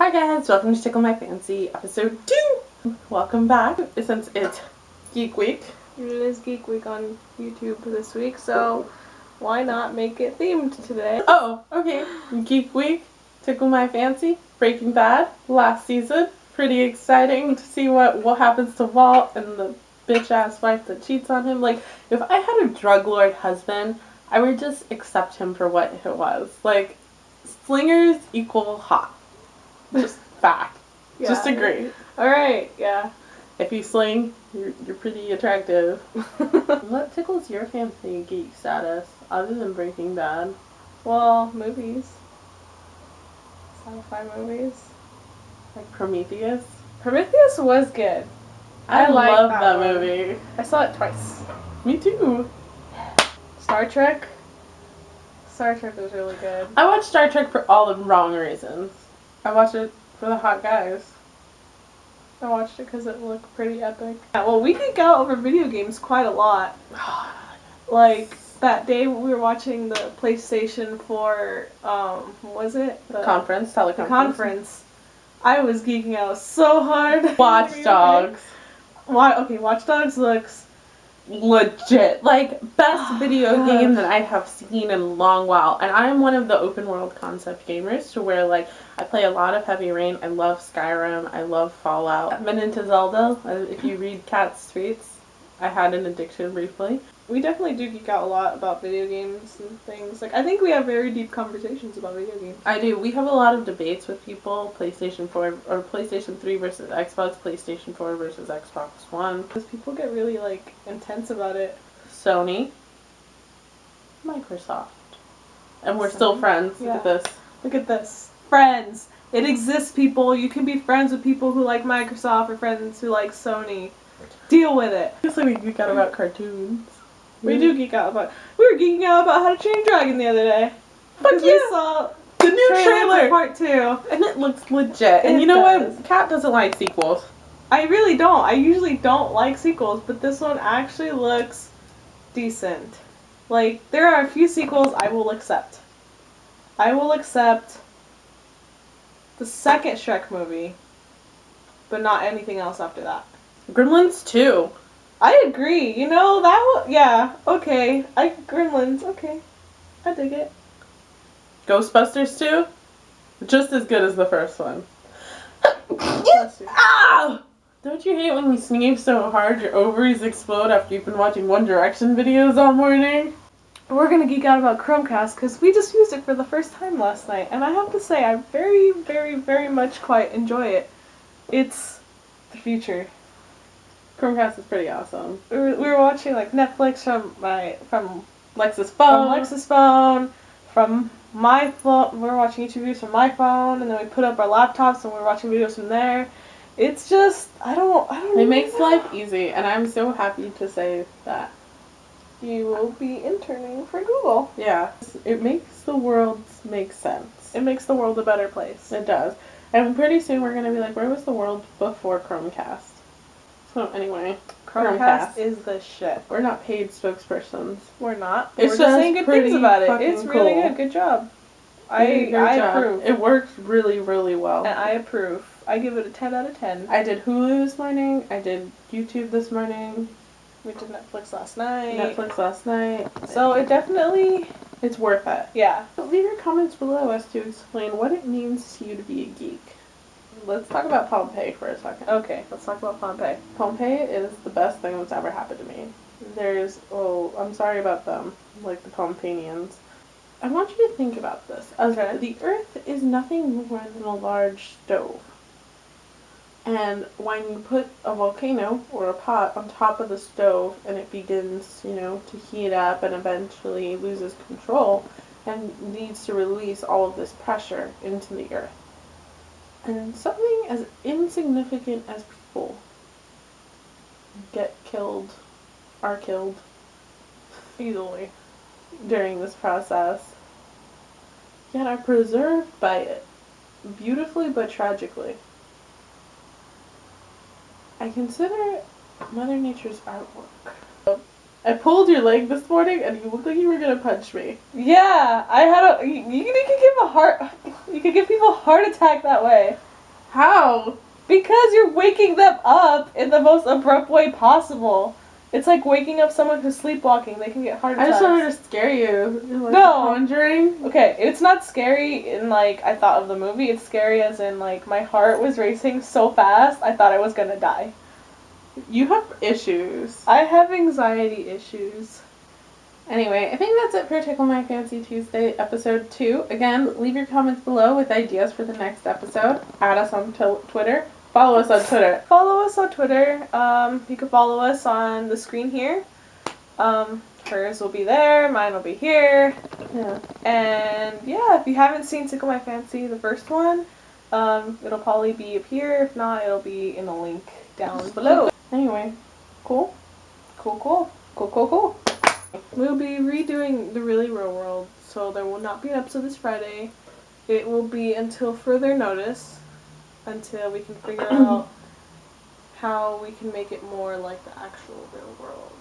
Hi guys, welcome to Tickle My Fancy episode 2! Welcome back, since it's Geek Week. It is Geek Week on YouTube this week, so why not make it themed today? Oh, okay. Geek Week, Tickle My Fancy, Breaking Bad, last season. Pretty exciting to see what happens to Walt and the bitch-ass wife that cheats on him. Like, if I had a drug lord husband, I would just accept him for what it was. Like, slingers equal hot. Just fact. Yeah. Just agree. Alright, yeah. If you sling, you're pretty attractive. What tickles your fancy geek status, other than Breaking Bad? Well, movies. Sci-fi movies. Like Prometheus? Prometheus was good. I love that one. movie. I saw it twice. Me too. Star Trek. Star Trek was really good. I watched Star Trek for all the wrong reasons. I watched it for the hot guys. I watched it because it looked pretty epic. Yeah, well, we geek out over video games quite a lot. Like, that day we were watching the PlayStation 4, what was it? The teleconference. I was geeking out so hard. Watch Dogs. Watch Dogs looks legit. Like, best video game that I have seen in a long while. And I'm one of the open world concept gamers to where, like, I play a lot of Heavy Rain. I love Skyrim. I love Fallout. I've been into Zelda. If you read Cat's tweets, I had an addiction briefly. We definitely do geek out a lot about video games and things. Like, I think we have very deep conversations about video games. I do. We have a lot of debates with people. PlayStation 4 or PlayStation 3 versus Xbox. PlayStation 4 versus Xbox One. Because people get really, like, intense about it. Sony. Microsoft. And we're still friends. Yeah. Look at this. Look at this. Friends. It exists, people. You can be friends with people who like Microsoft or friends who like Sony. Deal with it. Obviously we geek out about cartoons. We do geek out about... We were geeking out about How to Train Your Dragon the other day. Fuck yeah! We saw the new trailer for part 2. And it looks legit. And you know what? Kat doesn't like sequels. I really don't. I usually don't like sequels, but this one actually looks decent. Like, there are a few sequels I will accept. I will accept the second Shrek movie, but not anything else after that. Gremlins 2. I agree. You know, yeah, okay. Gremlins, okay. I dig it. Ghostbusters 2? Just as good as the first one. Ah! Don't you hate when you sneeze so hard your ovaries explode after you've been watching One Direction videos all morning? We're gonna geek out about Chromecast because we just used it for the first time last night, and I have to say I very, very, very much quite enjoy it. It's the future. Chromecast is pretty awesome. We were watching like Netflix from Lex's phone. From my phone. We were watching YouTube videos from my phone, and then we put up our laptops and we were watching videos from there. It's just I don't. It makes life easy, and I'm so happy to say that. You will be interning for Google. Yeah, it makes the world make sense. It makes the world a better place. It does. And pretty soon we're gonna be like, where was the world before Chromecast? So anyway, Chromecast is the shit. We're not paid spokespersons. We're not. We're just saying good things about it. It's really cool. good. Good job. I approve. It works really, really well. And I approve. I give it a 10 out of 10. I did Hulu this morning. I did YouTube this morning. We did Netflix last night. So it definitely, it's worth it. Yeah. But leave your comments below as to explain what it means to you to be a geek. Let's talk about Pompeii for a second. Okay, let's talk about Pompeii. Pompeii is the best thing that's ever happened to me. I'm sorry about them, like the Pompeians. I want you to think about this. Okay. The Earth is nothing more than a large stove. And when you put a volcano or a pot on top of the stove and it begins, to heat up and eventually loses control and needs to release all of this pressure into the Earth. And something as insignificant as people are killed easily during this process, yet are preserved by it, beautifully but tragically. I consider Mother Nature's artwork. I pulled your leg this morning, and you looked like you were gonna punch me. Yeah, I had a. You could give people a heart attack that way. How? Because you're waking them up in the most abrupt way possible. It's like waking up someone who's sleepwalking. They can get heart I attacks. just wanted to scare you. Like No. The Conjuring. Okay, it's not scary in like I thought of the movie. It's scary as in like my heart was racing so fast I thought I was gonna die. You have issues. I have anxiety issues. Anyway, I think that's it for Tickle My Fancy Tuesday episode 2. Again, leave your comments below with ideas for the next episode. Add us on Twitter. Follow us on Twitter. Follow us on Twitter. You can follow us on the screen here. Hers will be there. Mine will be here. Yeah. And yeah, if you haven't seen Tickle My Fancy, the first one, it'll probably be up here. If not, it'll be in the link down below. Anyway, cool. Cool. We'll be redoing the Really Real World, so there will not be an episode this Friday. It will be until further notice, until we can figure out how we can make it more like the actual real world.